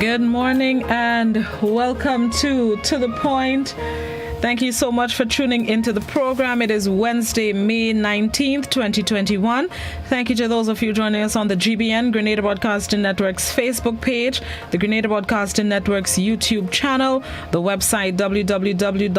Good morning and welcome to The Point. Thank you so much for tuning into the program. It is Wednesday, May 19th, 2021. Thank you to those of you joining us on the GBN, Grenada Broadcasting Network's Facebook page, the Grenada Broadcasting Network's YouTube channel, the website www.gbn.gd,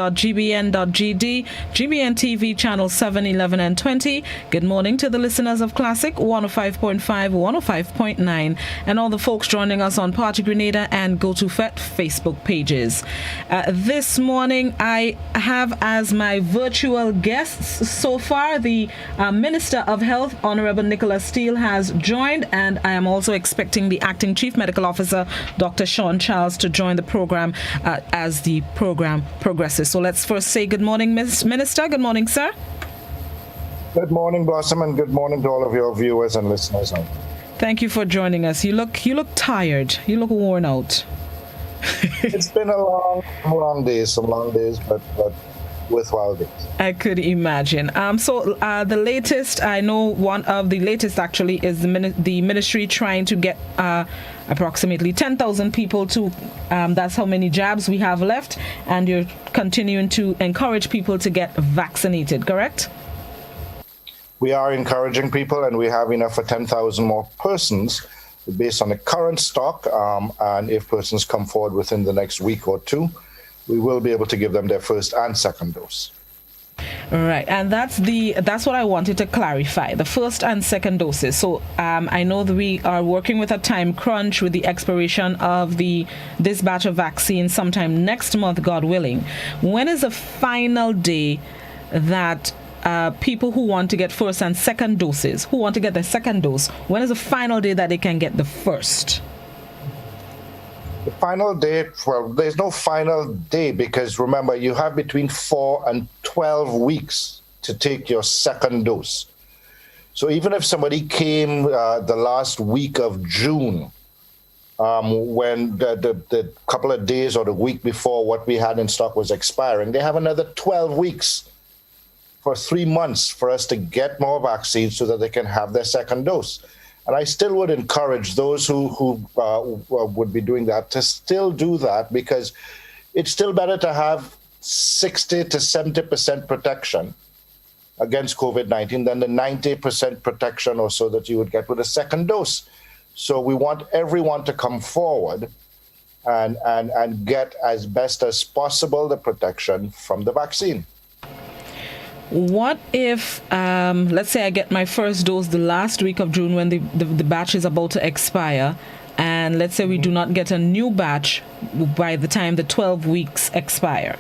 GBN TV channel 7, 11, and 20. Good morning to the listeners of Classic 105.5, 105.9, and all the folks joining us on Party Grenada and Go to FET Facebook pages. This morning, I have as my virtual guests so far the Minister of Health, Honorable Nickolas has joined, and I am also expecting the Acting Chief Medical Officer, Dr. Sean Charles, to join the program as the program progresses. So let's first say good morning, Minister. Good morning, sir. Good morning, Blossom, and good morning to all of your viewers and listeners. Thank you for joining us. You look tired. You look worn out. It's been a long days, some long days, but worthwhile days. I could imagine. So the latest, I know one of the latest actually is the ministry trying to get approximately 10,000 people to, that's how many jabs we have left, and you're continuing to encourage people to get vaccinated, correct? We are encouraging people, and we have enough for 10,000 more persons based on the current stock, and if persons come forward within the next week or two, we will be able to give them their first and second dose. Right, and that's what I wanted to clarify, the first and second doses. So I know that we are working with a time crunch with the expiration of this batch of vaccine sometime next month, God willing. When is the final day that people who want to get first and second doses, who want to get the second dose, when is the final day that they can get the first? The final date, well, there's no final day, because remember, you have between 4 and 12 weeks to take your second dose. So even if somebody came the last week of June, when the couple of days or the week before what we had in stock was expiring, they have another 12 weeks for 3 months for us to get more vaccines so that they can have their second dose. And I still would encourage those who would be doing that to still do that, because it's still better to have 60 to 70% protection against COVID-19 than the 90% protection or so that you would get with a second dose. So we want everyone to come forward and get as best as possible the protection from the vaccine. What if, let's say I get my first dose the last week of June when the batch is about to expire, and let's say we do not get a new batch by the time the 12 weeks expire,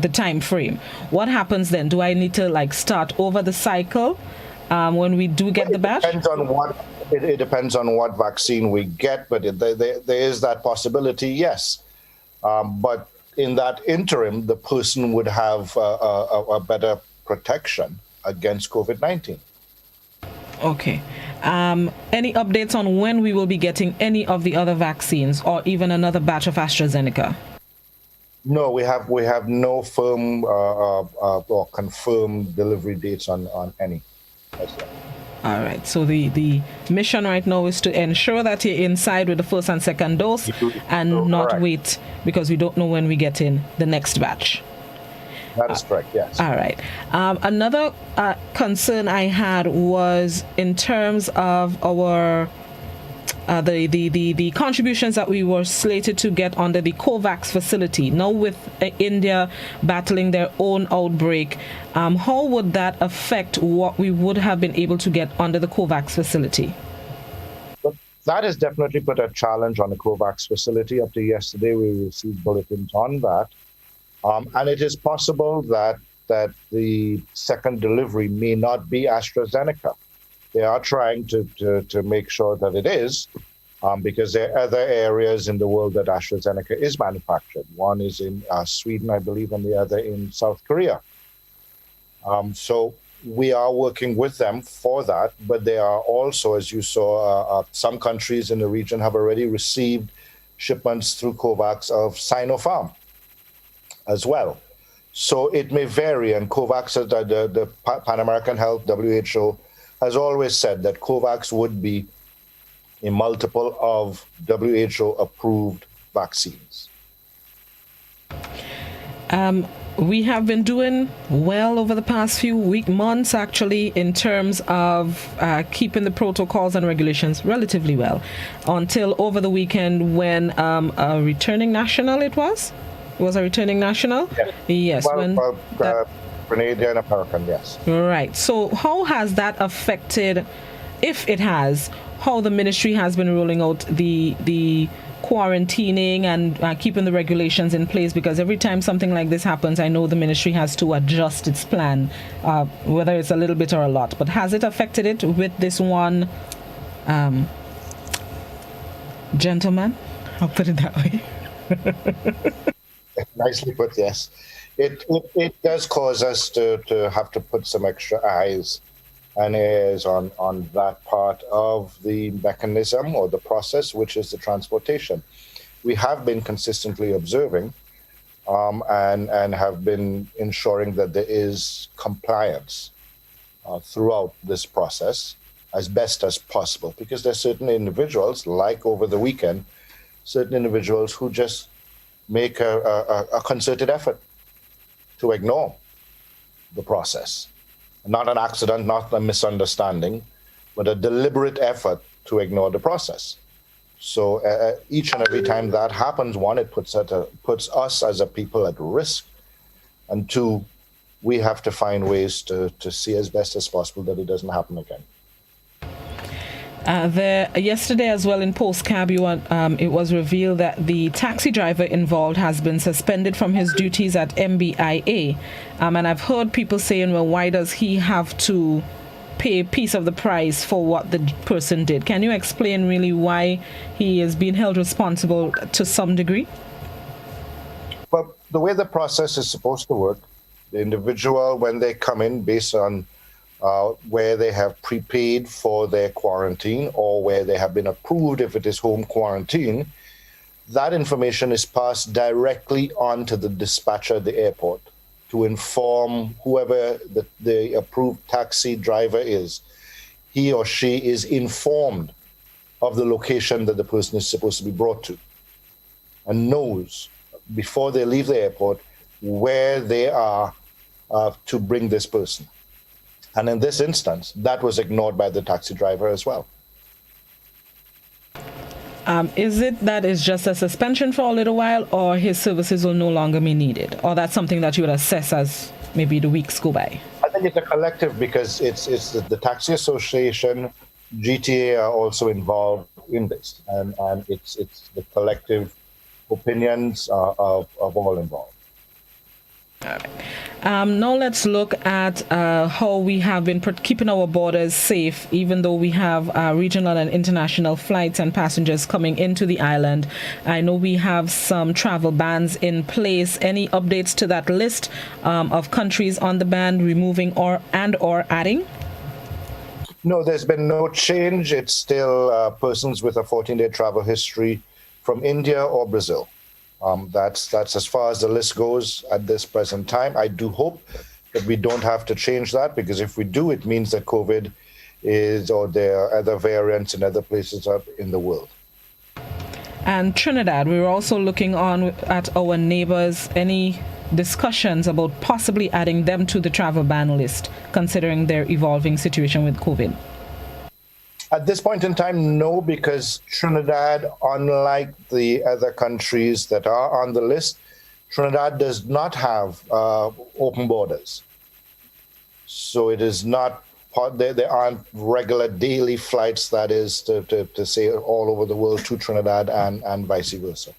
the time frame. What happens then? Do I need to start over the cycle when we do get the batch? It depends on what vaccine we get, but there is that possibility, yes. But in that interim, the person would have a better protection against COVID-19. Okay. Any updates on when we will be getting any of the other vaccines, or even another batch of AstraZeneca? No, we have no firm or confirmed delivery dates on any. All right. So the mission right now is to ensure that you're inside with the first and second dose, and not wait, because we don't know when we get in the next batch. That is correct, yes. All right. Another concern I had was in terms of our the contributions that we were slated to get under the COVAX facility. Now with India battling their own outbreak, how would that affect what we would have been able to get under the COVAX facility? But that has definitely put a challenge on the COVAX facility. Up to yesterday, we received bulletins on that. And it is possible that the second delivery may not be AstraZeneca. They are trying to make sure that it is, because there are other areas in the world that AstraZeneca is manufactured. One is in Sweden, I believe, and the other in South Korea. So we are working with them for that, but there are also, as you saw, some countries in the region have already received shipments through COVAX of Sinopharm as well. So it may vary, and COVAX, the Pan American Health, WHO, has always said that COVAX would be a multiple of WHO-approved vaccines. We have been doing well over the past few months, actually, in terms of keeping the protocols and regulations relatively well, until over the weekend when a returning national it was a returning national? Yes. Canadian American, yes. Right. So how has that affected, if it has, how the ministry has been rolling out the quarantining and keeping the regulations in place? Because every time something like this happens, I know the ministry has to adjust its plan, whether it's a little bit or a lot. But has it affected it with this one gentleman? I'll put it that way. Nicely put, yes. It does cause us to have to put some extra eyes and ears on that part of the mechanism or the process, which is the transportation. We have been consistently observing and have been ensuring that there is compliance throughout this process as best as possible, because there's certain individuals, like over the weekend, certain individuals who just make a concerted effort to ignore the process. Not an accident, not a misunderstanding, but a deliberate effort to ignore the process. So each and every time that happens, one, it puts us as a people at risk, and two, we have to find ways to see as best as possible that it doesn't happen again. Yesterday as well in Postcab, it was revealed that the taxi driver involved has been suspended from his duties at MBIA. And I've heard people saying, well, why does he have to pay a piece of the price for what the person did? Can you explain really why he is being held responsible to some degree? Well, the way the process is supposed to work, the individual, when they come in based on where they have prepaid for their quarantine or where they have been approved if it is home quarantine, that information is passed directly on to the dispatcher at the airport to inform whoever the approved taxi driver is. He or she is informed of the location that the person is supposed to be brought to and knows before they leave the airport where they are to bring this person. And in this instance, that was ignored by the taxi driver as well. Is it that it's just a suspension for a little while, or his services will no longer be needed? Or that's something that you would assess as maybe the weeks go by? I think it's a collective, because it's the Taxi Association, GTA are also involved in this. And it's the collective opinions of all involved. All right. Now let's look at how we have been keeping our borders safe, even though we have regional and international flights and passengers coming into the island. I know we have some travel bans in place. Any updates to that list of countries on the ban, removing or adding? No, there's been no change. It's still persons with a 14-day travel history from India or Brazil. That's as far as the list goes at this present time. I do hope that we don't have to change that, because if we do, it means that COVID or there are other variants in other places in the world. And Trinidad, we're also looking on at our neighbors. Any discussions about possibly adding them to the travel ban list, considering their evolving situation with COVID? At this point in time, no, because Trinidad, unlike the other countries that are on the list, Trinidad does not have open borders. So it is not, there aren't regular daily flights, that is, to say all over the world to Trinidad and vice versa.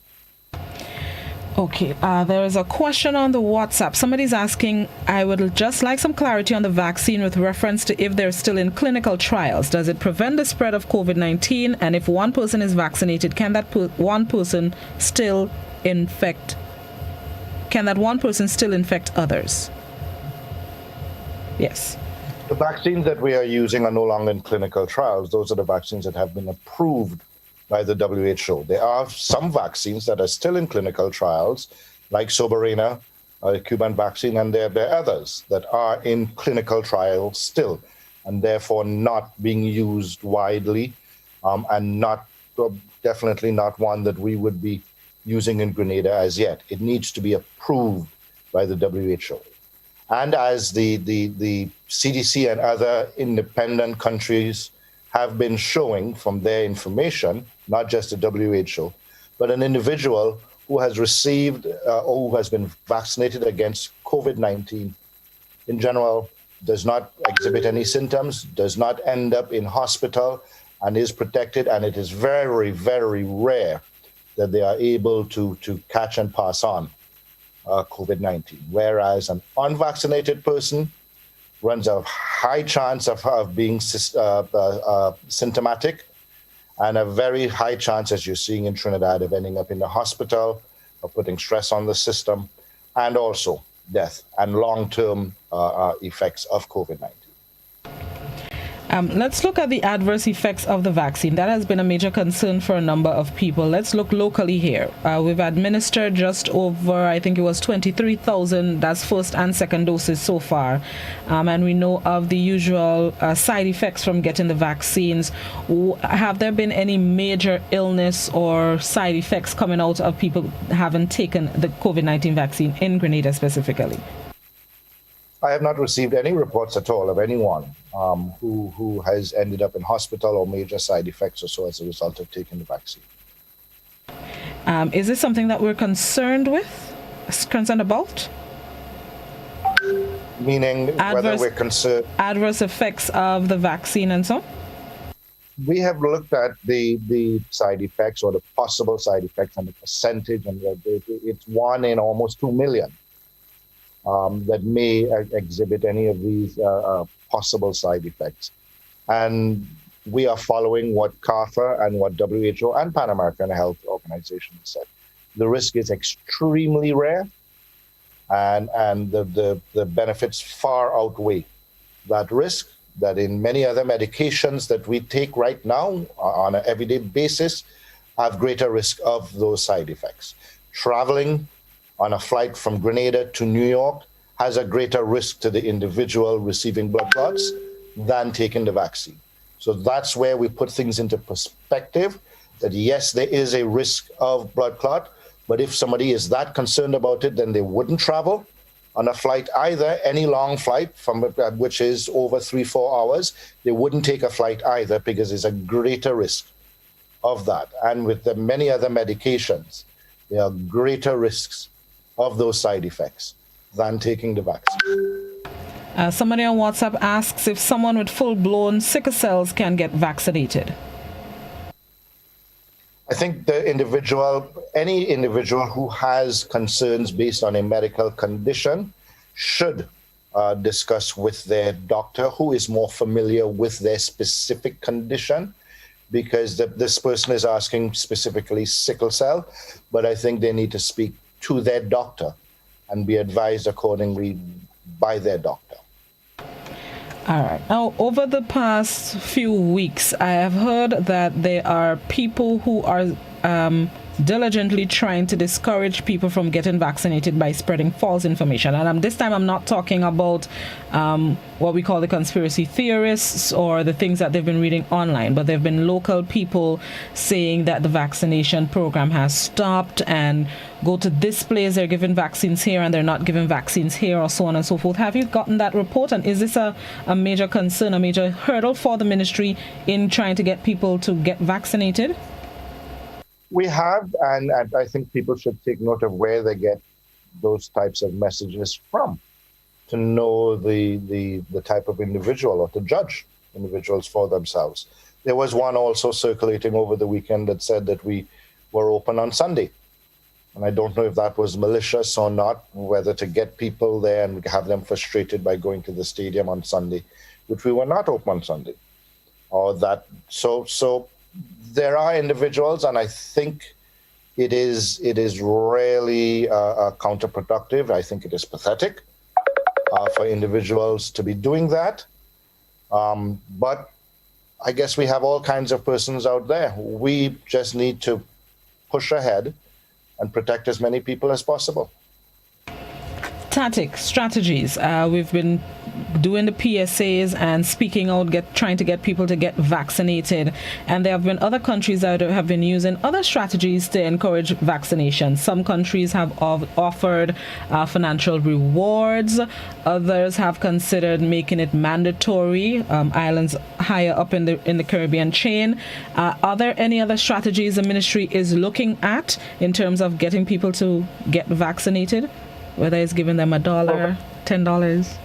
Okay, there is a question on the WhatsApp. Somebody's asking, I would just like some clarity on the vaccine with reference to if they're still in clinical trials. Does it prevent the spread of COVID-19? And if one person is vaccinated, can that one person still infect others? Yes. The vaccines that we are using are no longer in clinical trials. Those are the vaccines that have been approved by the WHO. There are some vaccines that are still in clinical trials, like Soberana, a Cuban vaccine, and there are others that are in clinical trials still, and therefore not being used widely, and definitely not one that we would be using in Grenada as yet. It needs to be approved by the WHO. And as the CDC and other independent countries have been showing from their information, not just the WHO, but an individual who has received or who has been vaccinated against COVID-19 in general does not exhibit any symptoms, does not end up in hospital, and is protected. And it is very, very rare that they are able to catch and pass on COVID-19, whereas an unvaccinated person runs a high chance of being symptomatic and a very high chance, as you're seeing in Trinidad, of ending up in the hospital, of putting stress on the system, and also death and long-term effects of COVID-19. Let's look at the adverse effects of the vaccine. That has been a major concern for a number of people. Let's look locally here. We've administered just over, I think it was 23,000, that's first and second doses so far. And we know of the usual side effects from getting the vaccines. Have there been any major illness or side effects coming out of people having taken the COVID-19 vaccine in Grenada specifically? I have not received any reports at all of anyone who has ended up in hospital or major side effects or so as a result of taking the vaccine. Is this something that we're concerned about? Meaning whether we're concerned? Adverse effects of the vaccine and so on? We have looked at the side effects or the possible side effects and the percentage, and it's 1 in almost 2 million. That may exhibit any of these possible side effects. And we are following what CARPHA and what WHO and Pan American Health Organization said. The risk is extremely rare, and the benefits far outweigh that risk, that in many other medications that we take right now on an everyday basis have greater risk of those side effects. Traveling on a flight from Grenada to New York has a greater risk to the individual receiving blood clots than taking the vaccine. So that's where we put things into perspective, that yes, there is a risk of blood clot, but if somebody is that concerned about it, then they wouldn't travel on a flight either, any long flight from which is over 3-4 hours. They wouldn't take a flight either because there's a greater risk of that. And with the many other medications, there are greater risks of those side effects than taking the vaccine. Somebody on WhatsApp asks if someone with full-blown sickle cells can get vaccinated. I think any individual who has concerns based on a medical condition should discuss with their doctor, who is more familiar with their specific condition, because this person is asking specifically sickle cell, but I think they need to speak to their doctor and be advised accordingly by their doctor. All right. Now, over the past few weeks, I have heard that there are people who are diligently trying to discourage people from getting vaccinated by spreading false information. And this time I'm not talking about what we call the conspiracy theorists or the things that they've been reading online, but there have been local people saying that the vaccination program has stopped, and go to this place, they're giving vaccines here and they're not giving vaccines here, or so on and so forth. Have you gotten that report? And is this a major concern, a major hurdle for the ministry in trying to get people to get vaccinated? We have, and I think people should take note of where they get those types of messages from, to know the type of individual, or to judge individuals for themselves. There was one also circulating over the weekend that said that we were open on Sunday. And I don't know if that was malicious or not, whether to get people there and have them frustrated by going to the stadium on Sunday, which we were not open on Sunday. Or that, so there are individuals, and I think it is really counterproductive. I think it is pathetic for individuals to be doing that. But I guess we have all kinds of persons out there. We just need to push ahead and protect as many people as possible. strategies. We've been doing the PSAs and speaking out, trying to get people to get vaccinated. And there have been other countries that have been using other strategies to encourage vaccination. Some countries have offered financial rewards. Others have considered making it mandatory. Islands higher up in the Caribbean chain. Are there any other strategies the ministry is looking at in terms of getting people to get vaccinated? Whether it's giving them $1, $10.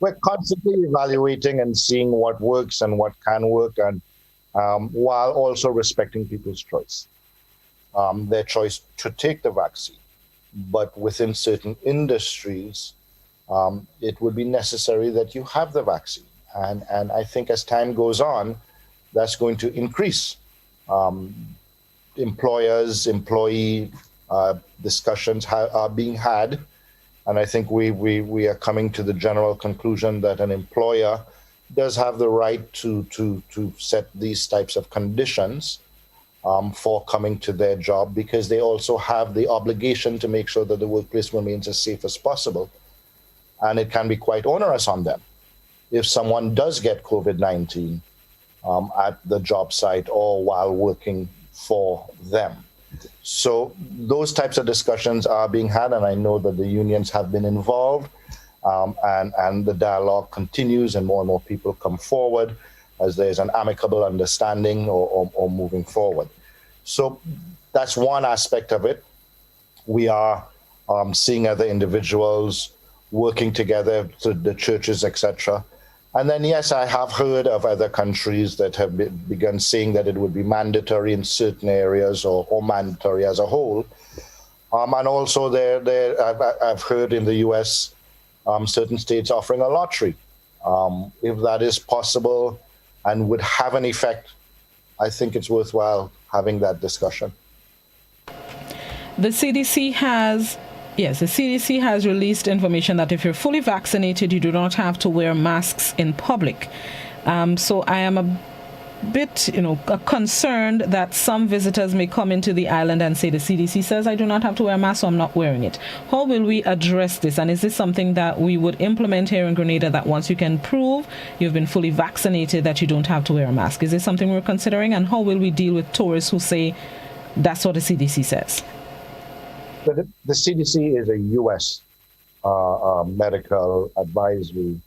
We're constantly evaluating and seeing what works and what can work, and while also respecting people's choice, their choice to take the vaccine. But within certain industries, it would be necessary that you have the vaccine. And I think as time goes on, that's going to increase. Employee discussions are being had. And I think we are coming to the general conclusion that an employer does have the right to set these types of conditions for coming to their job, because they also have the obligation to make sure that the workplace remains as safe as possible. And it can be quite onerous on them if someone does get COVID-19 at the job site or while working for them. So those types of discussions are being had, and I know that the unions have been involved, and the dialogue continues, and more people come forward as there's an amicable understanding or moving forward. So that's one aspect of it. We are seeing other individuals working together, to the churches, etc. And then, yes, I have heard of other countries that have begun saying that it would be mandatory in certain areas or mandatory as a whole. And also I've heard in the U.S. Certain states offering a lottery. If that is possible and would have an effect, I think it's worthwhile having that discussion. The CDC has released information that if you're fully vaccinated, you do not have to wear masks in public. So I am a bit, concerned that some visitors may come into the island and say the CDC says I do not have to wear a mask, so I'm not wearing it. How will we address this? And is this something that we would implement here in Grenada, that once you can prove you've been fully vaccinated, that you don't have to wear a mask? Is this something we're considering? And how will we deal with tourists who say that's what the CDC says? But the CDC is a U.S. medical advisory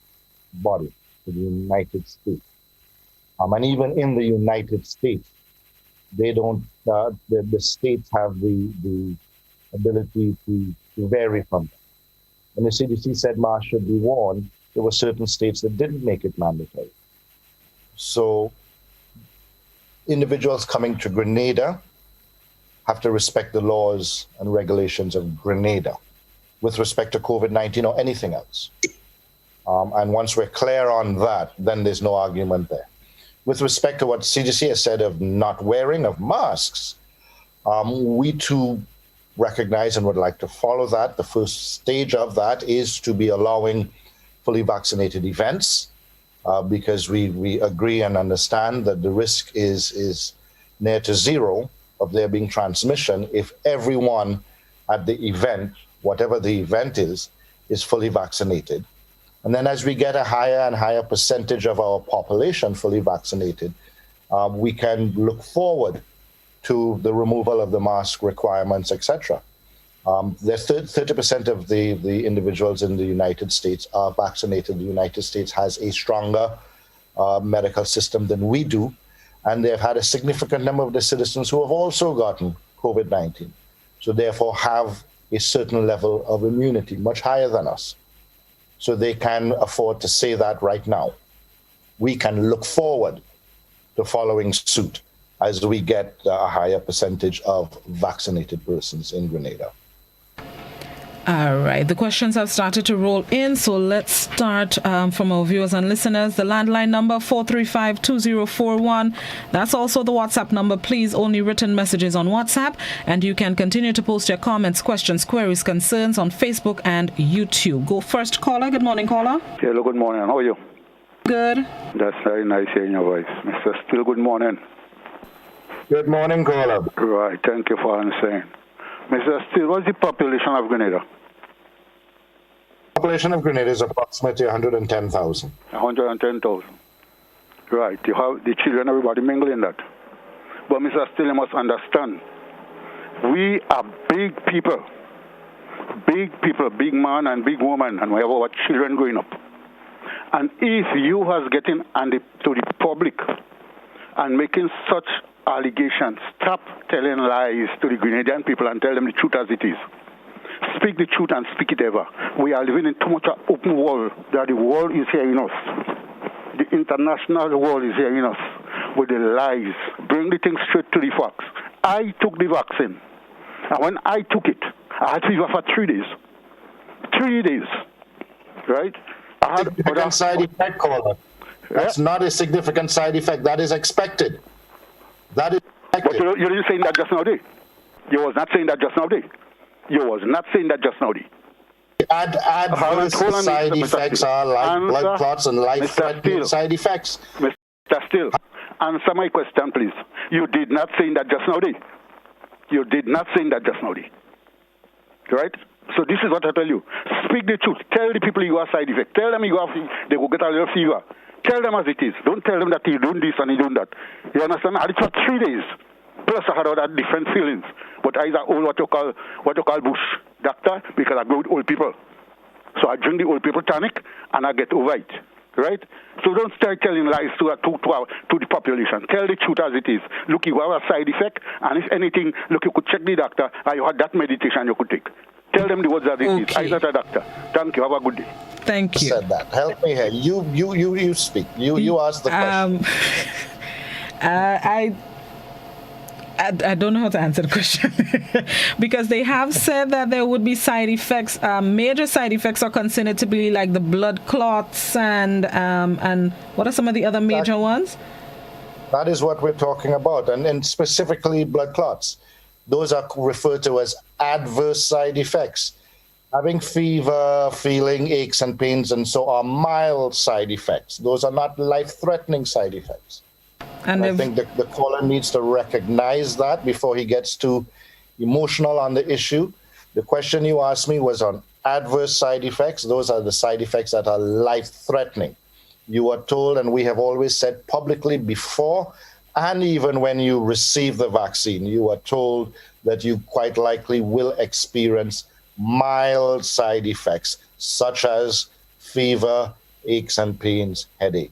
body to the United States. And even in the United States, they don't, the states have the ability to vary from that. When the CDC said masks should be worn, there were certain states that didn't make it mandatory. So individuals coming to Grenada have to respect the laws and regulations of Grenada with respect to COVID-19 or anything else. And once we're clear on that, then there's no argument there. With respect to what CDC has said of not wearing of masks, we too recognize and would like to follow that. The first stage of that is to be allowing fully vaccinated events, because we agree and understand that the risk is near to zero of there being transmission if everyone at the event, whatever the event is fully vaccinated. And then as we get a higher and higher percentage of our population fully vaccinated, we can look forward to the removal of the mask requirements, etc. There's 30% of the individuals in the United States are vaccinated. The United States has a stronger medical system than we do. And they've had a significant number of the citizens who have also gotten COVID-19. So therefore have a certain level of immunity, much higher than us. So they can afford to say that right now. We can look forward to following suit as we get a higher percentage of vaccinated persons in Grenada. All right, the questions have started to roll in, so let's start from our viewers and listeners. The landline number 435-2041. That's also the WhatsApp number. Please, only written messages on WhatsApp, and you can continue to post your comments, questions, queries, concerns on Facebook and YouTube. Go first, caller. Good morning, caller. Hello, good morning. How are you? Good. That's very nice hearing your voice. Mr. Steele, good morning. Good morning, caller. Right, thank you for answering. Mr. Steele, what's the population of Grenada? Population of Grenada is approximately 110,000. 110,000. Right. You have the children, everybody mingling that. But Mr. Steele, you must understand, we are big people, big man and big woman, and we have our children growing up. And if you has getting to the public and making such allegations, stop telling lies to the Grenadian people and tell them the truth as it is. Speak the truth and speak it ever. We are living in too much of open world that the world is hearing us. The international world is hearing us with the lies. Bring the thing straight to the facts. I took the vaccine. And when I took it, I had fever for 3 days. 3 days. Right? I had significant side effect, caller. That's not a significant side effect. That is expected. That is expected. But you didn't say that just now, did you? Was not saying that just now, did you? Was not saying that just now, did you? Adverse side effects are like blood clots and life-threatening side effects. Mr. Steele, answer my question, please. You did not say that just now, did you? Did not say that just now, did you? Right? So this is what I tell you. Speak the truth. Tell the people you have side effects. Tell them you have, they will get a little fever. Tell them as it is. Don't tell them that you're doing this and you're doing that. You understand? I had it for 3 days. Plus I had all that different feelings. But I is old what you call bush doctor because I go with old people. So I drink the old people tonic and I get over it. Right? So don't start telling lies to the population. Tell the truth as it is. Look, you have a side effect, and if anything, look, you could check the doctor, and you had that medication you could take. Tell them the words as it is. I'm not a doctor. Thank you. Have a good day. Thank you. Said that. Help me here. You speak. You ask the question. I don't know how to answer the question because they have said that there would be side effects. Major side effects are considered to be like the blood clots and what are some of the other major ones? That is what we're talking about, and specifically blood clots. Those are referred to as adverse side effects. Having fever, feeling aches and pains, and so are mild side effects. Those are not life-threatening side effects. And I think the caller needs to recognize that before he gets too emotional on the issue. The question you asked me was on adverse side effects. Those are the side effects that are life-threatening. You are told, and we have always said publicly before, and even when you receive the vaccine, you are told that you quite likely will experience mild side effects, such as fever, aches and pains, headache.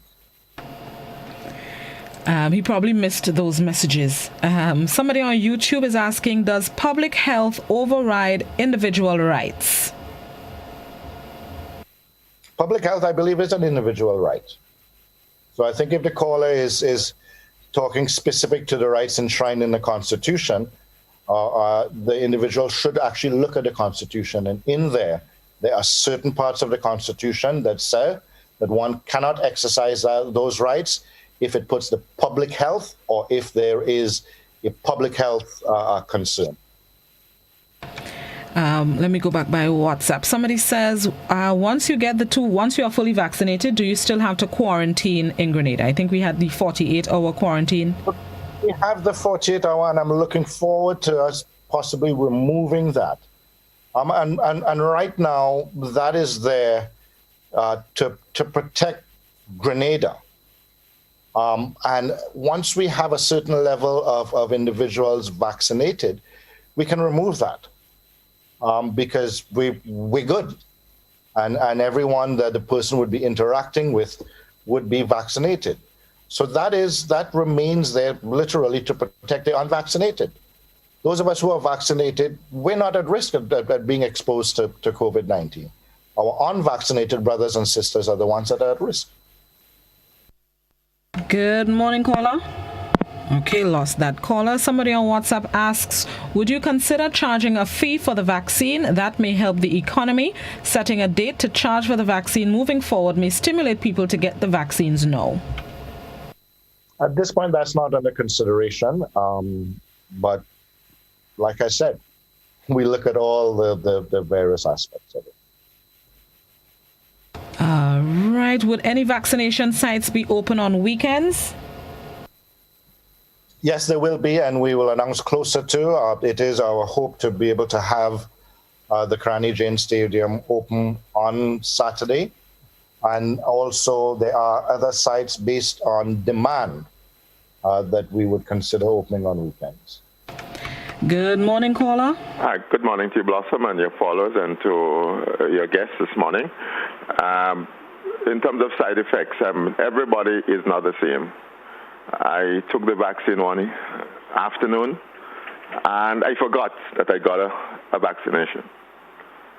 He probably missed those messages. Somebody on YouTube is asking, does public health override individual rights? Public health, I believe, is an individual right. So I think if the caller is talking specific to the rights enshrined in the Constitution, the individual should actually look at the Constitution. And in there are certain parts of the Constitution that say that one cannot exercise those rights if it puts the public health or if there is a public health concern. Let me go back by WhatsApp. Somebody says, once you are fully vaccinated, do you still have to quarantine in Grenada? I think we had the 48-hour quarantine. We have the 48-hour, and I'm looking forward to us possibly removing that. And right now, that is there to protect Grenada. And once we have a certain level of individuals vaccinated, we can remove that because we're good. And everyone that the person would be interacting with would be vaccinated. So that remains there literally to protect the unvaccinated. Those of us who are vaccinated, we're not at risk of being exposed to COVID-19. Our unvaccinated brothers and sisters are the ones that are at risk. Good morning, caller. Okay, lost that caller. Somebody on WhatsApp asks, would you consider charging a fee for the vaccine? That may help the economy. Setting a date to charge for the vaccine moving forward may stimulate people to get the vaccines now. At this point, that's not under consideration. But like I said, we look at all the various aspects of it. Right. Would any vaccination sites be open on weekends? Yes, there will be, and we will announce closer to. It is our hope to be able to have the Cranny Jane Stadium open on Saturday. And also there are other sites based on demand that we would consider opening on weekends. Good morning, caller. Hi, good morning to you, Blossom, and your followers, and to your guests this morning. In terms of side effects, everybody is not the same. I took the vaccine one afternoon, and I forgot that I got a vaccination.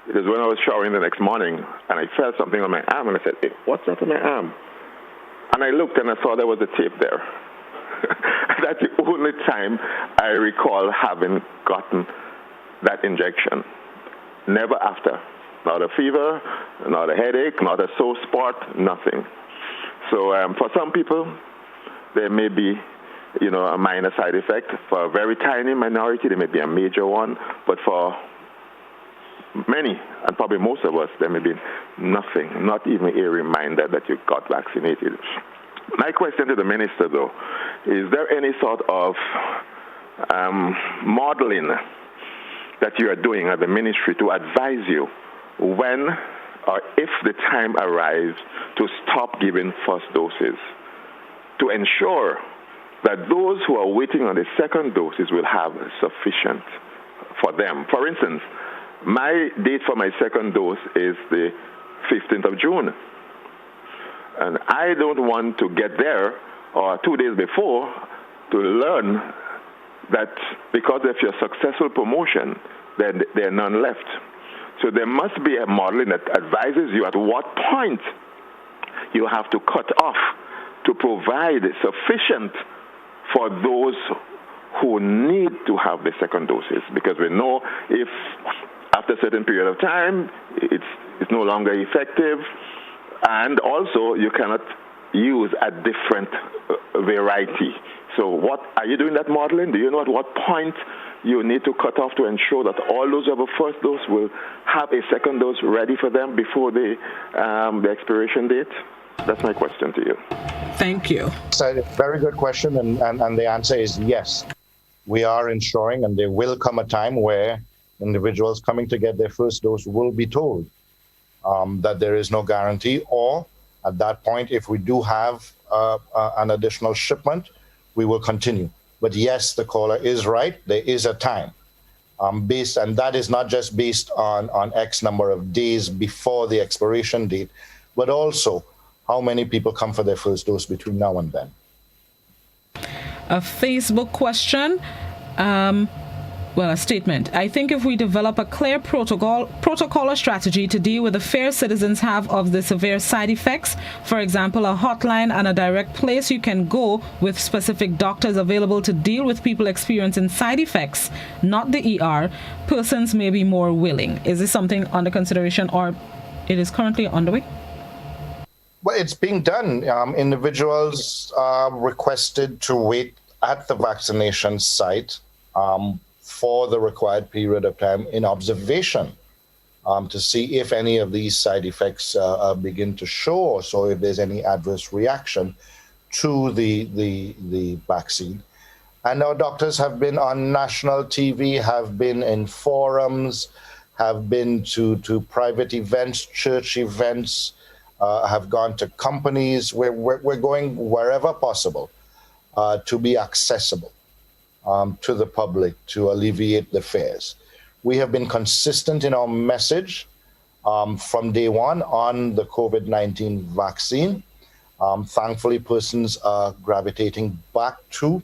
It was when I was showering the next morning, and I felt something on my arm, and I said, hey, what's that on my arm? And I looked, and I saw there was a tape there. That's the only time I recall having gotten that injection. Never after. Not a fever, not a headache, not a sore spot, nothing. So for some people, there may be, a minor side effect. For a very tiny minority, there may be a major one. But for many, and probably most of us, there may be nothing, not even a reminder that you got vaccinated. My question to the minister, though, is there any sort of modeling that you are doing at the ministry to advise you when or if the time arrives to stop giving first doses, to ensure that those who are waiting on the second doses will have sufficient for them? For instance, my date for my second dose is the 15th of June. And I don't want to get there or 2 days before to learn that because of your successful promotion, then there are none left. So there must be a modeling that advises you at what point you have to cut off to provide sufficient for those who need to have the second doses. Because we know if after a certain period of time, it's no longer effective. And also, you cannot use a different variety. So what are you doing that modeling? Do you know at what point you need to cut off to ensure that all those who have a first dose will have a second dose ready for them before the expiration date? That's my question to you. Thank you. So, very good question, and the answer is yes. We are ensuring, and there will come a time where individuals coming to get their first dose will be told that there is no guarantee, or at that point, if we do have an additional shipment, we will continue. But yes, the caller is right. There is a time and that is not just based on X number of days before the expiration date, but also how many people come for their first dose between now and then. A Facebook question. A statement. I think if we develop a clear protocol or strategy to deal with the fear citizens have of the severe side effects, for example, a hotline and a direct place you can go with specific doctors available to deal with people experiencing side effects, not the ER, persons may be more willing. Is this something under consideration or it is currently underway? Well, it's being done. Individuals are requested to wait at the vaccination site for the required period of time in observation to see if any of these side effects begin to show, or so if there's any adverse reaction to the vaccine. And our doctors have been on national TV, have been in forums, have been to private events, church events, have gone to companies. We're going wherever possible to be accessible to the public, to alleviate the fears. We have been consistent in our message from day one on the COVID-19 vaccine. Thankfully, persons are gravitating back to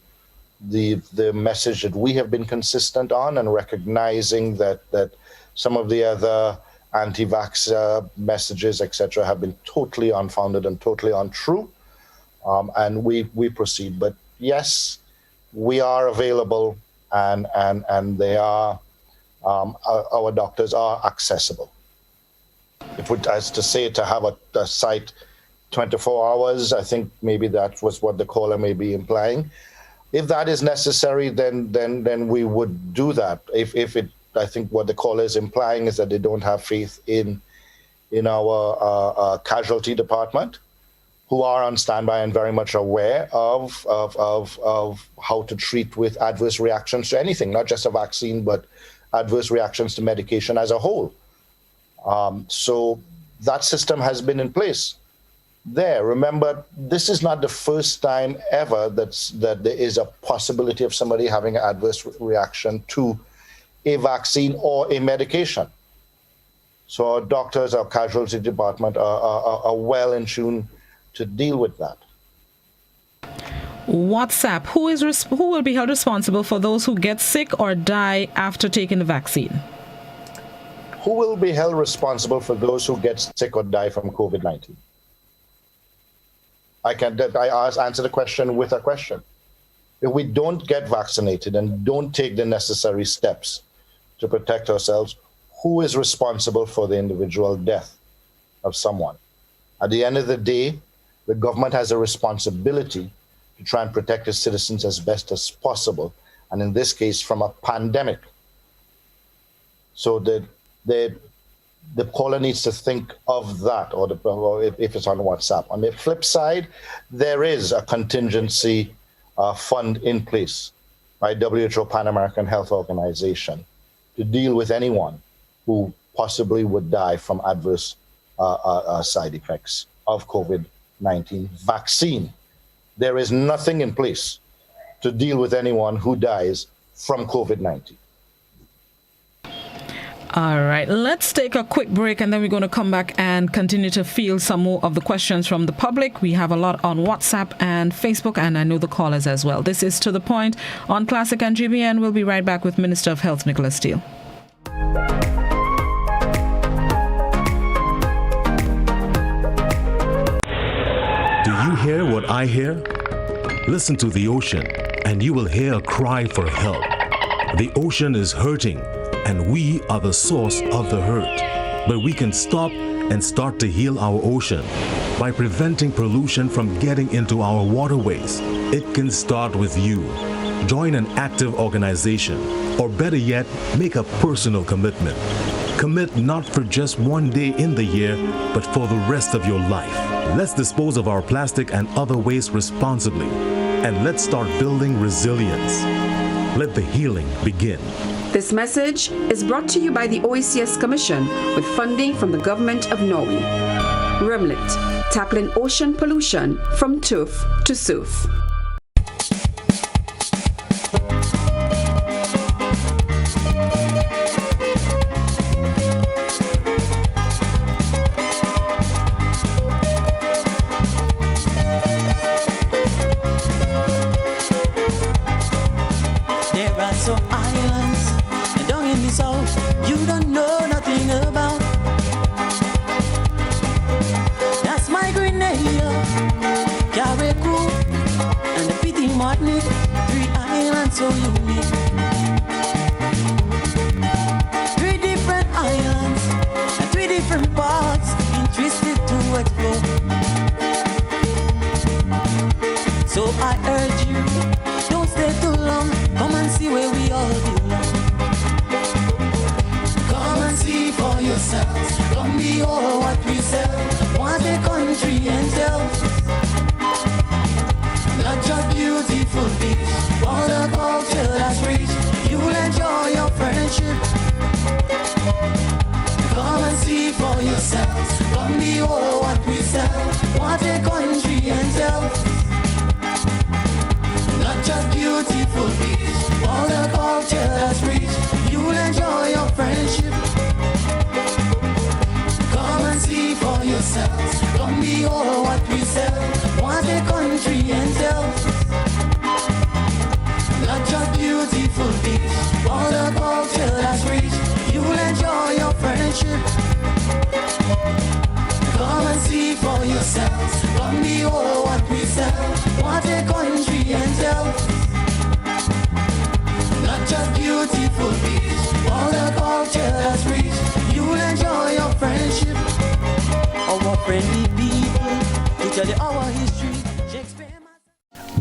the message that we have been consistent on, and recognizing that some of the other anti-vax messages, etc., have been totally unfounded and totally untrue. And we proceed. But yes, we are available, and they are our doctors are accessible. If it as to say to have a site 24 hours, I think maybe that was what the caller may be implying. If that is necessary, then we would do that. If it, I think what the caller is implying is that they don't have faith in our casualty department, who are on standby and very much aware of how to treat with adverse reactions to anything, not just a vaccine, but adverse reactions to medication as a whole. So that system has been in place there. Remember, this is not the first time ever that there is a possibility of somebody having an adverse reaction to a vaccine or a medication. So our doctors, our casualty department are well in tune to deal with that. WhatsApp, who will be held responsible for those who get sick or die after taking the vaccine? Who will be held responsible for those who get sick or die from COVID-19? I answer the question with a question. If we don't get vaccinated and don't take the necessary steps to protect ourselves, who is responsible for the individual death of someone? At the end of the day, the government has a responsibility to try and protect its citizens as best as possible, and in this case, from a pandemic. So the caller needs to think of that, or if it's on WhatsApp. On the flip side, there is a contingency fund in place by WHO, Pan American Health Organization, to deal with anyone who possibly would die from adverse side effects of COVID-19 vaccine. There is nothing in place to deal with anyone who dies from COVID-19. All right, let's take a quick break and then we're going to come back and continue to field some more of the questions from the public. We have a lot on WhatsApp and Facebook, and I know the callers as well. This is To The Point on Classic and GBN. We'll be right back with Minister of Health, Nickolas Steele. Do you hear what I hear? Listen to the ocean, and you will hear a cry for help. The ocean is hurting, and we are the source of the hurt. But we can stop and start to heal our ocean by preventing pollution from getting into our waterways. It can start with you. Join an active organization, or better yet, make a personal commitment. Commit not for just one day in the year, but for the rest of your life. Let's dispose of our plastic and other waste responsibly, and let's start building resilience. Let the healing begin. This message is brought to you by the OECS Commission with funding from the Government of Norway. REMLIT, tackling ocean pollution from tooth to sooth.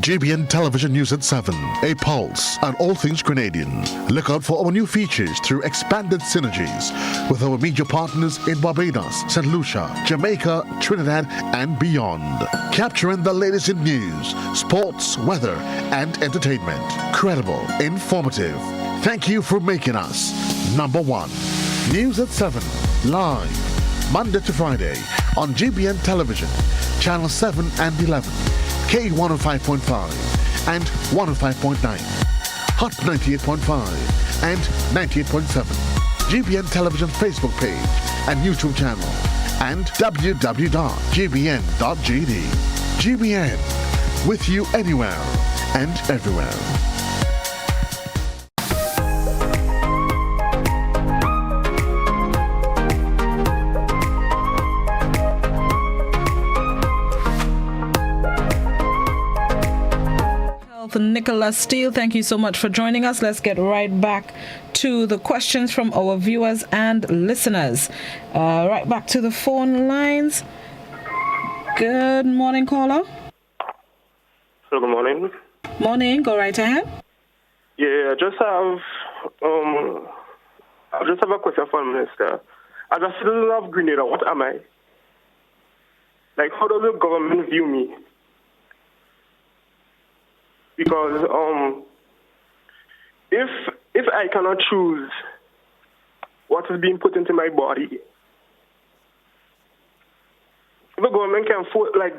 GBN Television News at 7, a pulse on all things Grenadian. Look out for our new features through expanded synergies with our media partners in Barbados, St. Lucia, Jamaica, Trinidad, and beyond. Capturing the latest in news, sports, weather, and entertainment. Credible, informative. Thank you for making us number one. News at 7, live, Monday to Friday on GBN Television, Channel 7 and 11, K105.5 and 105.9, Hot 98.5 and 98.7, GBN Television Facebook page and YouTube channel, and www.gbn.gd. GBN, with you anywhere and everywhere. Nickolas Steele, thank you so much for joining us. Let's get right back to the questions from our viewers and listeners. Right back to the phone lines. Good morning, caller. Hello, good morning. Morning, go right ahead. Yeah, I just have a question for the minister. As a citizen of Grenada, what am I? Like, how does the government view me? Because if I cannot choose what is being put into my body, the government can force, like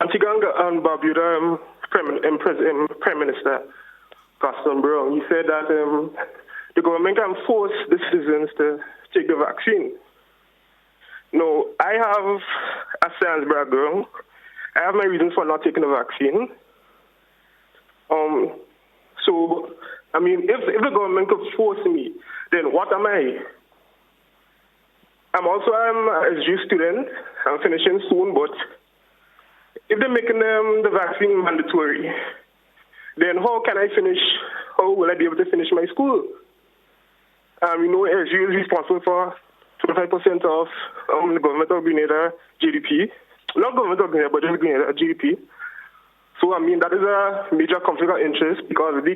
Antigua and Barbuda Prime Minister Gaston Brown, he said that the government can force the citizens to take the vaccine. No, I have a science background. I have my reasons for not taking the vaccine. So, I mean, if the government could force me, then what am I? I'm an SG student. I'm finishing soon, but if they're making the vaccine mandatory, then how can I finish? How will I be able to finish my school? SG is responsible for 25% of the government of Grenada GDP. Not government of Grenada, but just Grenada GDP. So, I mean, that is a major conflict of interest because the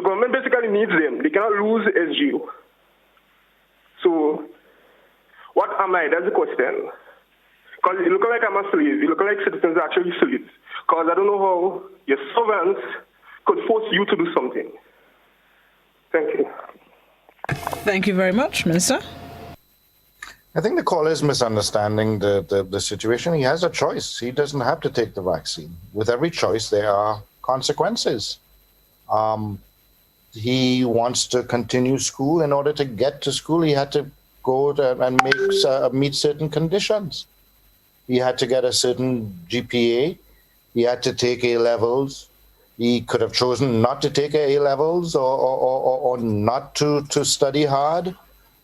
government basically needs them. They cannot lose SGU. So, what am I? That's the question. Because you look like I'm a slave. You look like citizens are actually slaves. Because I don't know how your servants could force you to do something. Thank you. Thank you very much, Minister. I think the caller is misunderstanding the situation. He has a choice. He doesn't have to take the vaccine. With every choice, there are consequences. He wants to continue school. In order to get to school, he had to go and meet certain conditions. He had to get a certain GPA. He had to take A-levels. He could have chosen not to take A-levels or not to study hard.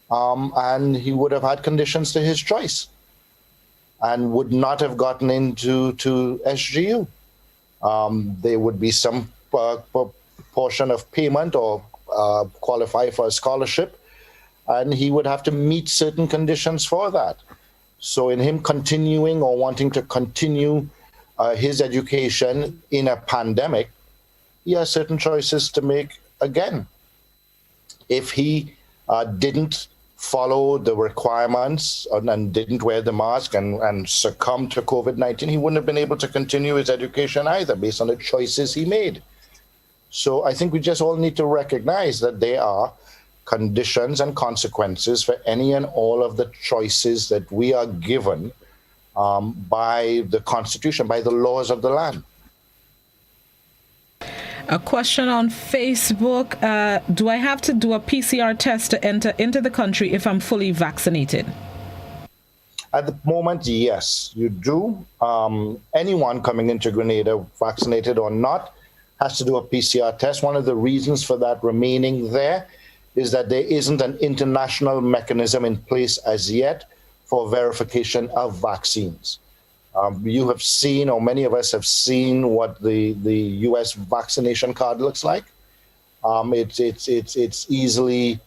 And he would have had conditions to his choice and would not have gotten into SGU. There would be some portion of payment or qualify for a scholarship, and he would have to meet certain conditions for that. So in him continuing or wanting to continue his education in a pandemic, he has certain choices to make again. If he didn't follow the requirements and didn't wear the mask and succumb to COVID-19, he wouldn't have been able to continue his education either based on the choices he made. So I think we just all need to recognize that there are conditions and consequences for any and all of the choices that we are given by the Constitution, by the laws of the land. A question on Facebook. Do I have to do a PCR test to enter into the country if I'm fully vaccinated? At the moment, yes, you do. Anyone coming into Grenada, vaccinated or not, has to do a PCR test. One of the reasons for that remaining there is that there isn't an international mechanism in place as yet for verification of vaccines. You have seen, or many of us have seen, what the U.S. vaccination card looks like. It's easily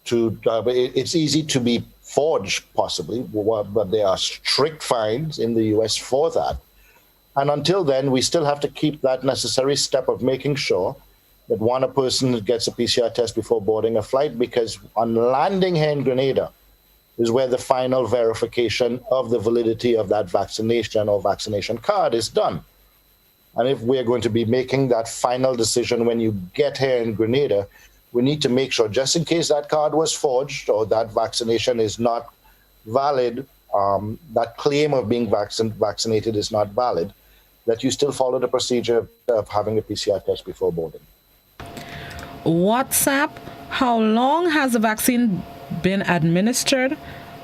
it's easy to be forged, possibly, but there are strict fines in the U.S. for that. And until then, we still have to keep that necessary step of making sure that a person gets a PCR test before boarding a flight, because on landing here in Grenada is where the final verification of the validity of that vaccination or vaccination card is done. And if we're going to be making that final decision when you get here in Grenada, we need to make sure, just in case that card was forged or that vaccination is not valid, that claim of being vaccinated is not valid, that you still follow the procedure of having a PCR test before boarding. WhatsApp, how long has the vaccine been administered?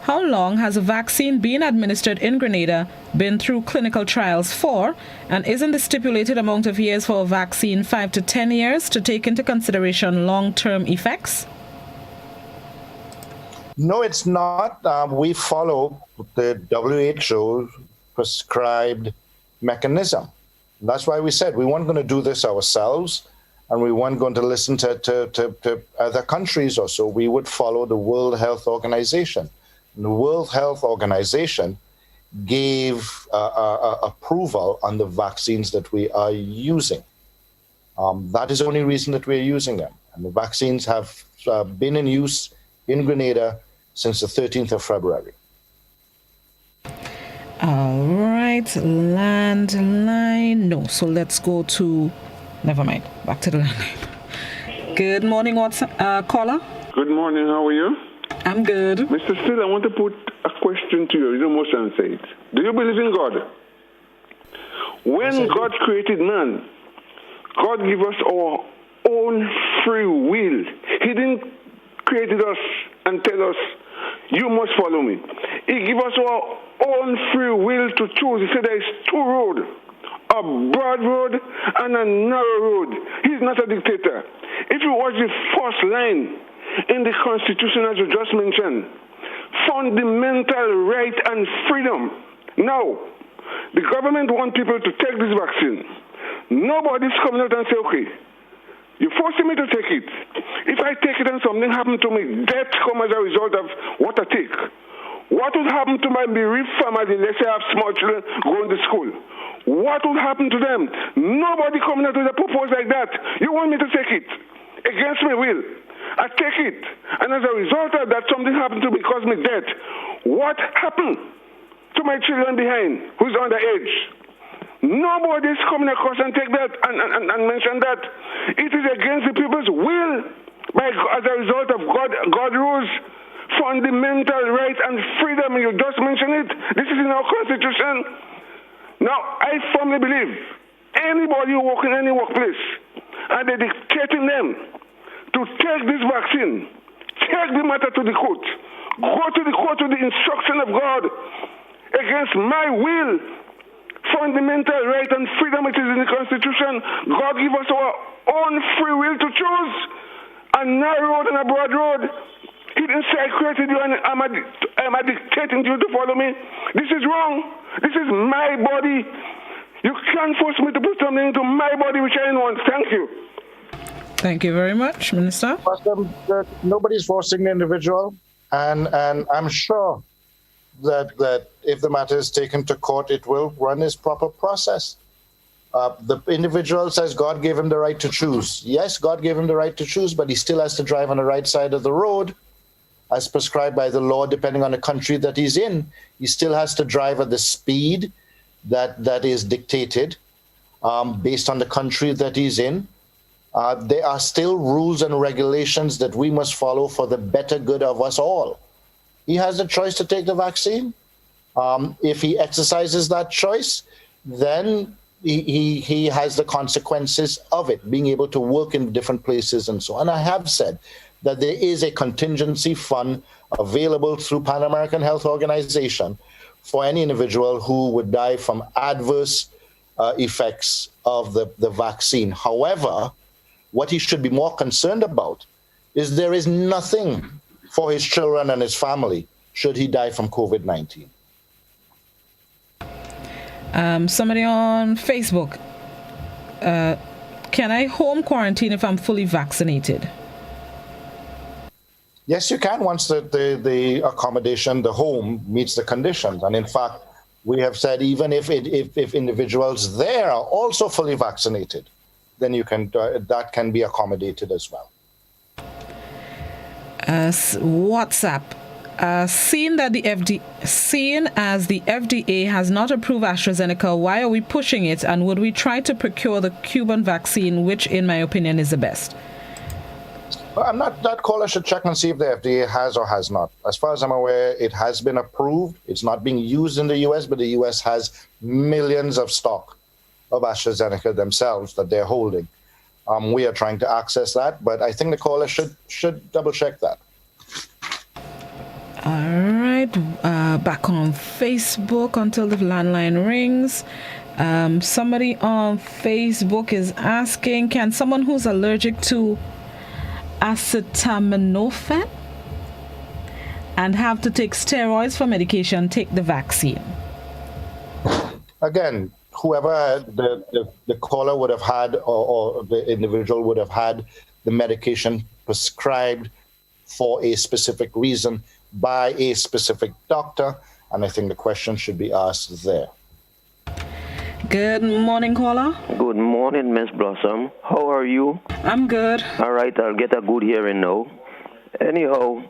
How long has a vaccine being administered in Grenada been through clinical trials for? And isn't the stipulated amount of years for a vaccine 5 to 10 years to take into consideration long-term effects? No, it's not. We follow the WHO prescribed mechanism. That's why we said we weren't going to do this ourselves, and we weren't going to listen to other countries or so. We would follow the World Health Organization. And the World Health Organization gave approval on the vaccines that we are using. That is the only reason that we're using them. And the vaccines have been in use in Grenada since the 13th of February. All right, landline. No, so let's go to, never mind, back to the landline. Good morning, caller. Good morning, how are you? I'm good. Mr. Steele, I want to put a question to you. You don't must answer it. Do you believe in God? When God created man, God gave us our own free will. He didn't create us and tell us, you must follow me. He gave us our own free will to choose. He said there is two roads, a broad road and a narrow road. He's not a dictator. If you watch the first line in the Constitution, as you just mentioned, fundamental right and freedom. Now, the government wants people to take this vaccine. Nobody's coming out and say, okay, you're forcing me to take it. If I take it and something happened to me, death comes as a result of what I take. What would happen to my bereaved family? Let's say I have small children going to school. What would happen to them? Nobody coming out with a proposal like that. You want me to take it against my will. I take it. And as a result of that, something happened to me, caused me death. What happened to my children behind who's underage? Nobody's coming across and take that and mention that. It is against the people's will as a result of God rules, fundamental right and freedom. You just mentioned it. This is in our Constitution. Now, I firmly believe anybody who works in any workplace and they're dictating them to take this vaccine, take the matter to the court, go to the court with the instruction of God against my will. Fundamental right and freedom, it is in the Constitution. God give us our own free will to choose a narrow road and a broad road. He didn't say I created you and am I dictating you to follow me. This is wrong. This is my body. You can't force me to put something into my body which I don't want. Thank you. Thank you very much, Minister. Nobody's forcing the individual, and I'm sure that if the matter is taken to court, it will run its proper process. The individual says God gave him the right to choose. Yes, God gave him the right to choose, but he still has to drive on the right side of the road as prescribed by the law, depending on the country that he's in. He still has to drive at the speed that is dictated based on the country that he's in. There are still rules and regulations that we must follow for the better good of us all. He has the choice to take the vaccine. If he exercises that choice, then he has the consequences of it, being able to work in different places and so on. And I have said that there is a contingency fund available through Pan American Health Organization for any individual who would die from adverse effects of the vaccine. However, what he should be more concerned about is there is nothing for his children and his family should he die from COVID-19. Somebody on Facebook, can I home quarantine if I'm fully vaccinated? Yes, you can once the accommodation, the home, meets the conditions. And in fact, we have said even if individuals there are also fully vaccinated, then you can that can be accommodated as well. WhatsApp, Seeing as the FDA has not approved AstraZeneca, why are we pushing it? And would we try to procure the Cuban vaccine, which, in my opinion, is the best? Well, that caller should check and see if the FDA has or has not. As far as I'm aware, it has been approved. It's not being used in the U.S., but the U.S. has millions of stock of AstraZeneca themselves that they're holding. We are trying to access that, but I think the caller should double check that. All right, back on Facebook until the landline rings. Somebody on Facebook is asking, can someone who's allergic to acetaminophen and have to take steroids for medication take the vaccine? Again, whoever the caller would have had or the individual would have had the medication prescribed for a specific reason by a specific doctor, and I think the question should be asked there. Good morning, caller. Good morning, Miss Blossom. How are you? I'm good. All right, I'll get a good hearing now. Anyhow,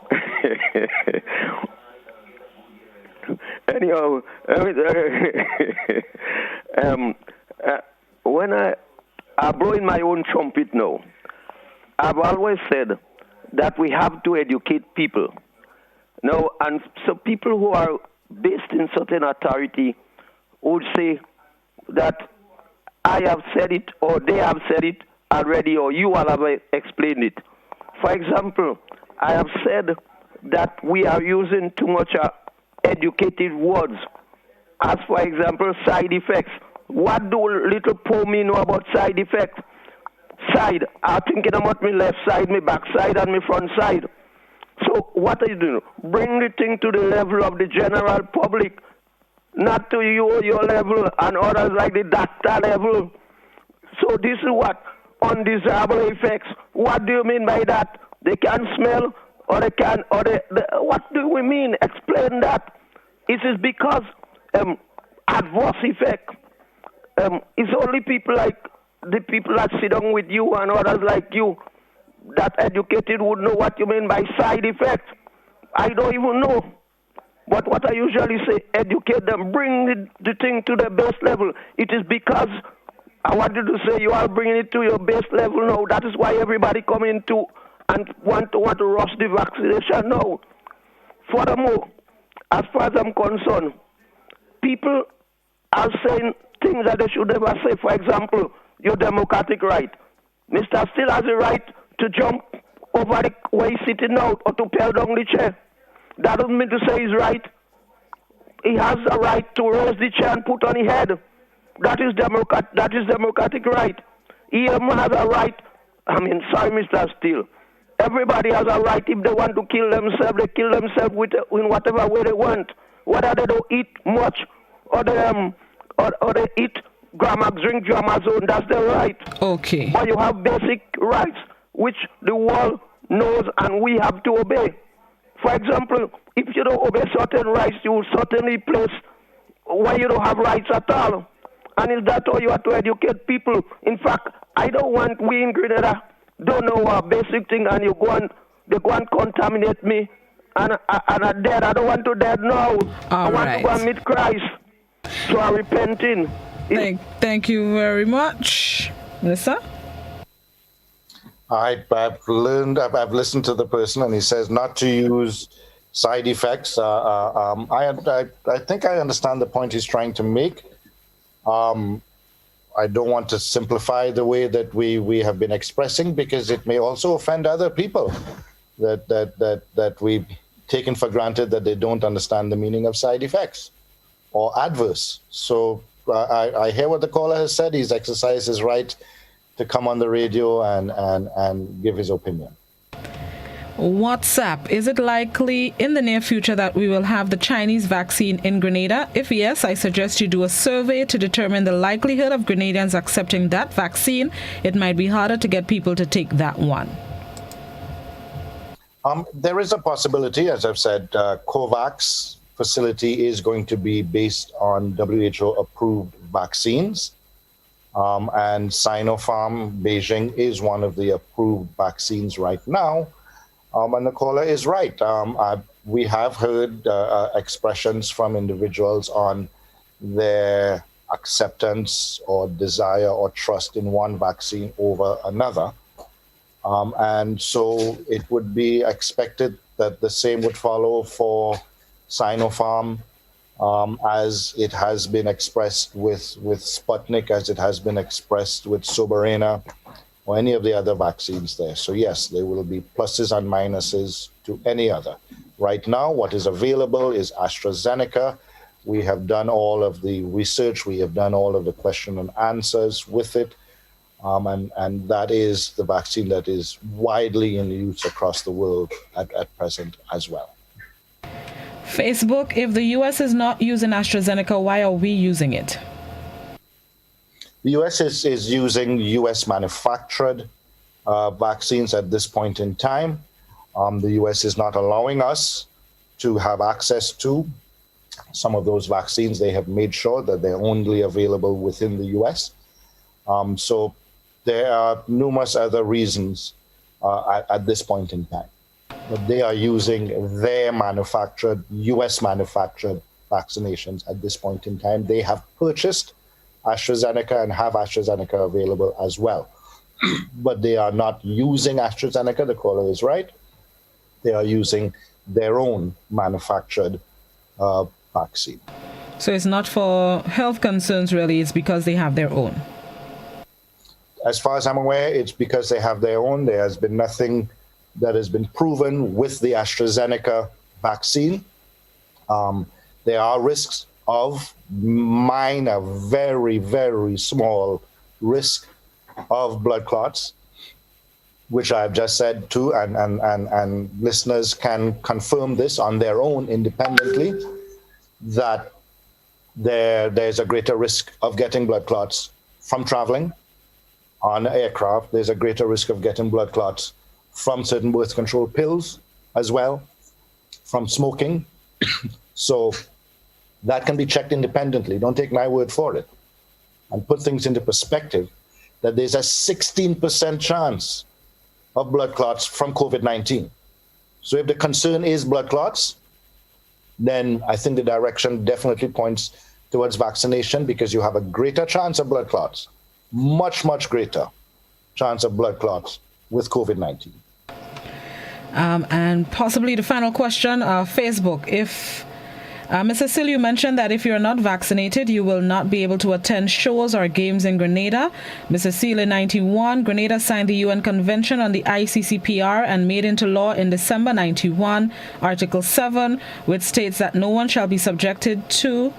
when I blow in my own trumpet now, I've always said that we have to educate people. Now, and so people who are based in certain authority would say that I have said it or they have said it already or you all have explained it. For example, I have said that we are using too much educated words. As for example, side effects. What do little poor me know about side effects? Side, I'm thinking about my left side, my back side, and my front side. So what are you doing? Bring the thing to the level of the general public, not to your level and others like the doctor level. So this is what? Undesirable effects. What do you mean by that? They can smell or they can, what do we mean? Explain that. It is because adverse effect. It's only people like the people that sit down with you and others like you that educated would know what you mean by side effect. I don't even know. But what I usually say, educate them, bring the thing to the best level. It is because I wanted to say you are bringing it to your best level now. That is why everybody come into and want to rush the vaccination now. Furthermore, as far as I'm concerned, people are saying things that they should never say. For example, your democratic right. Mr. still has a right to jump over where he's sitting out or to peel down the chair. That doesn't mean to say he's right. He has a right to raise the chair and put on his head. That is democratic right. He has a right. Sorry, Mr. Steele. Everybody has a right. If they want to kill themselves, they kill themselves in whatever way they want. Whether they don't eat much or they eat Gramax, drink Dramazone, that's their right. Okay. But you have basic rights which the world knows and we have to obey. For example, if you don't obey certain rights, you will certainly place where you don't have rights at all. And is that how you have to educate people? In fact, I don't want we in Grenada don't know a basic thing and they go and contaminate me and I'm dead. I don't want to dead now. I want to go and meet Christ. So I'm repenting. Thank you very much. Melissa? I've listened to the person and he says not to use side effects. I think I understand the point he's trying to make. I don't want to simplify the way that we have been expressing because it may also offend other people that we've taken for granted that they don't understand the meaning of side effects or adverse. So I hear what the caller has said. He's exercised his right to come on the radio and give his opinion. WhatsApp, is it likely in the near future that we will have the Chinese vaccine in Grenada? If yes, I suggest you do a survey to determine the likelihood of Grenadians accepting that vaccine. It might be harder to get people to take that one. There is a possibility, as I've said, COVAX facility is going to be based on WHO-approved vaccines. And Sinopharm Beijing is one of the approved vaccines right now. And the caller is right. we have heard expressions from individuals on their acceptance or desire or trust in one vaccine over another. And so it would be expected that the same would follow for Sinopharm, as it has been expressed with Sputnik, as it has been expressed with Soberana, or any of the other vaccines there. So yes, there will be pluses and minuses to any other. Right now, what is available is AstraZeneca. We have done all of the research. We have done all of the question and answers with it. And that is the vaccine that is widely in use across the world at present as well. Facebook, if the U.S. is not using AstraZeneca, why are we using it? The U.S. is using U.S. manufactured vaccines at this point in time. The U.S. is not allowing us to have access to some of those vaccines. They have made sure that they're only available within the U.S. So there are numerous other reasons at this point in time. But they are using their manufactured, U.S. manufactured vaccinations at this point in time. They have purchased AstraZeneca and have AstraZeneca available as well. But they are not using AstraZeneca, the caller is right. They are using their own manufactured vaccine. So it's not for health concerns, really, it's because they have their own. As far as I'm aware, it's because they have their own. There has been nothing that has been proven with the AstraZeneca vaccine. There are risks of minor, very, very small risk of blood clots, which I've just said too, and listeners can confirm this on their own independently, that there's a greater risk of getting blood clots from traveling on aircraft. There's a greater risk of getting blood clots from certain birth control pills as well, from smoking. So that can be checked independently. Don't take my word for it. And put things into perspective, that there's a 16% chance of blood clots from COVID-19. So if the concern is blood clots, then I think the direction definitely points towards vaccination, because you have a greater chance of blood clots, much, much greater chance of blood clots with COVID-19. And possibly the final question, Facebook. If Mr. Sil, you mentioned that if you're not vaccinated, you will not be able to attend shows or games in Grenada. Mr. Sil, in 91, Grenada signed the UN Convention on the ICCPR and made into law in December 91, Article 7, which states that no one shall be subjected to,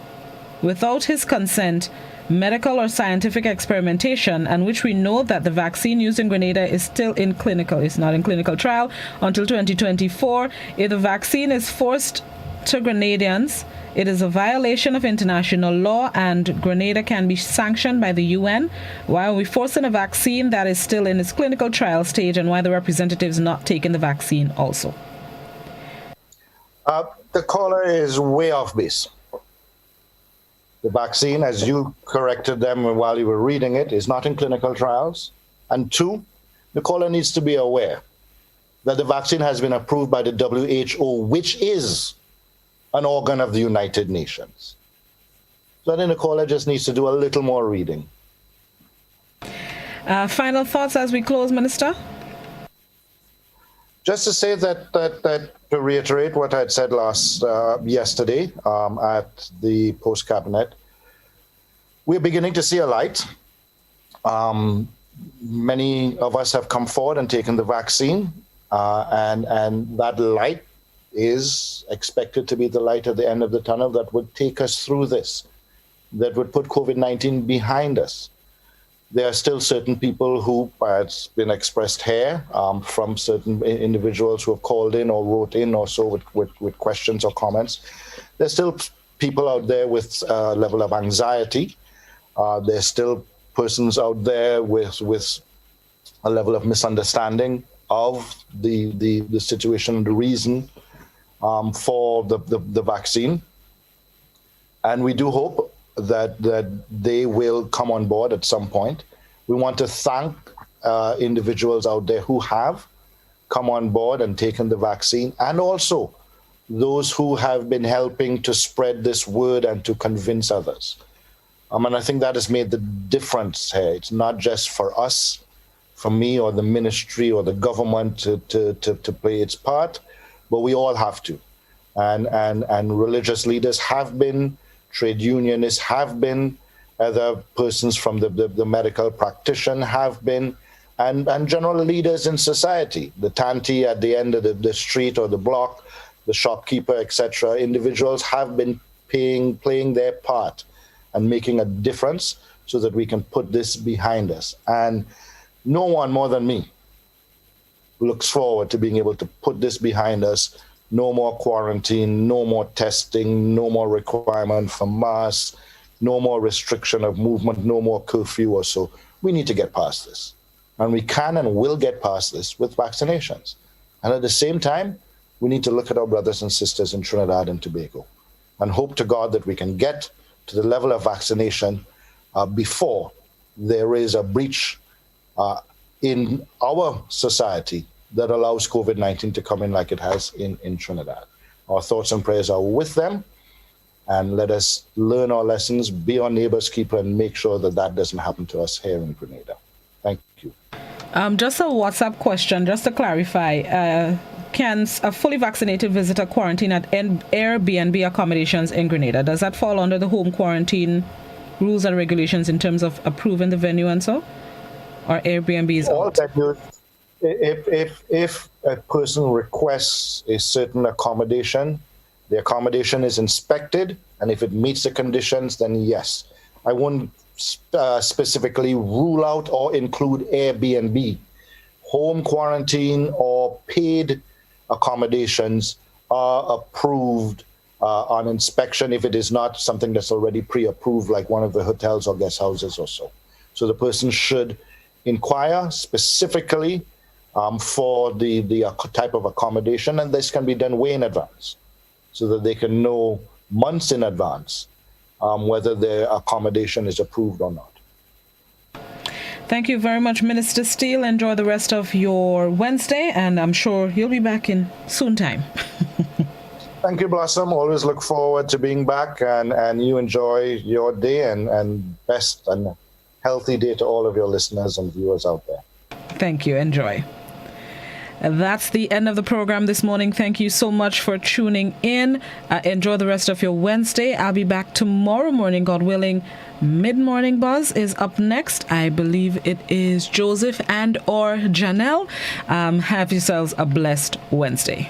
without his consent, medical or scientific experimentation, and which we know that the vaccine used in Grenada is still in clinical. It's not in clinical trial until 2024. If the vaccine is forced to Grenadians, it is a violation of international law, and Grenada can be sanctioned by the UN. Why are we forcing a vaccine that is still in its clinical trial stage, and why the representatives not taking the vaccine also? The caller is way off base. The vaccine, as you corrected them while you were reading it, is not in clinical trials. And two, the caller needs to be aware that the vaccine has been approved by the WHO, which is an organ of the United Nations. So I think the caller just needs to do a little more reading. Final thoughts as we close, Minister? Just to say that to reiterate what I had said yesterday at the post-cabinet, we're beginning to see a light. Many of us have come forward and taken the vaccine, and that light is expected to be the light at the end of the tunnel that would take us through this, that would put COVID-19 behind us. There are still certain people who, it's been expressed here from certain individuals who have called in or wrote in or so with questions or comments. There's still people out there with a level of anxiety. There's still persons out there with a level of misunderstanding of the situation, the reason for the vaccine. And we do hope that they will come on board at some point. We want to thank individuals out there who have come on board and taken the vaccine, and also those who have been helping to spread this word and to convince others. And I think that has made the difference here. It's not just for us, for me or the ministry or the government to play its part, but we all have to. And religious leaders have been, trade unionists have been, other persons from the medical practitioner have been, and general leaders in society, the tanti at the end of the street or the block, the shopkeeper, etc. Individuals have been playing their part and making a difference so that we can put this behind us. And no one more than me looks forward to being able to put this behind us. No more quarantine, no more testing, no more requirement for masks, no more restriction of movement, no more curfew or so. We need to get past this. And we can and will get past this with vaccinations. And at the same time, we need to look at our brothers and sisters in Trinidad and Tobago and hope to God that we can get to the level of vaccination before there is a breach in our society that allows COVID-19 to come in like it has in Trinidad. Our thoughts and prayers are with them, and let us learn our lessons, be our neighbor's keeper, and make sure that that doesn't happen to us here in Grenada. Thank you. Just a WhatsApp question, just to clarify. Can a fully vaccinated visitor quarantine at Airbnb accommodations in Grenada? Does that fall under the home quarantine rules and regulations in terms of approving the venue and so? Or Airbnb is all out? venues, if a person requests a certain accommodation, the accommodation is inspected, and if it meets the conditions, then yes. I wouldn't specifically rule out or include Airbnb. Home quarantine or paid accommodations are approved on inspection if it is not something that's already pre-approved, like one of the hotels or guest houses or so. So the person should inquire specifically for the type of accommodation, and this can be done way in advance so that they can know months in advance whether their accommodation is approved or not. Thank you very much, Minister Steele. Enjoy the rest of your Wednesday, and I'm sure you'll be back in soon time. Thank you, Blossom. Always look forward to being back, and you enjoy your day, and best and healthy day to all of your listeners and viewers out there. Thank you. Enjoy. That's the end of the program this morning. Thank you so much for tuning in. Enjoy the rest of your Wednesday. I'll be back tomorrow morning, God willing. Mid-Morning Buzz is up next. I believe it is Joseph and or Janelle. Have yourselves a blessed Wednesday.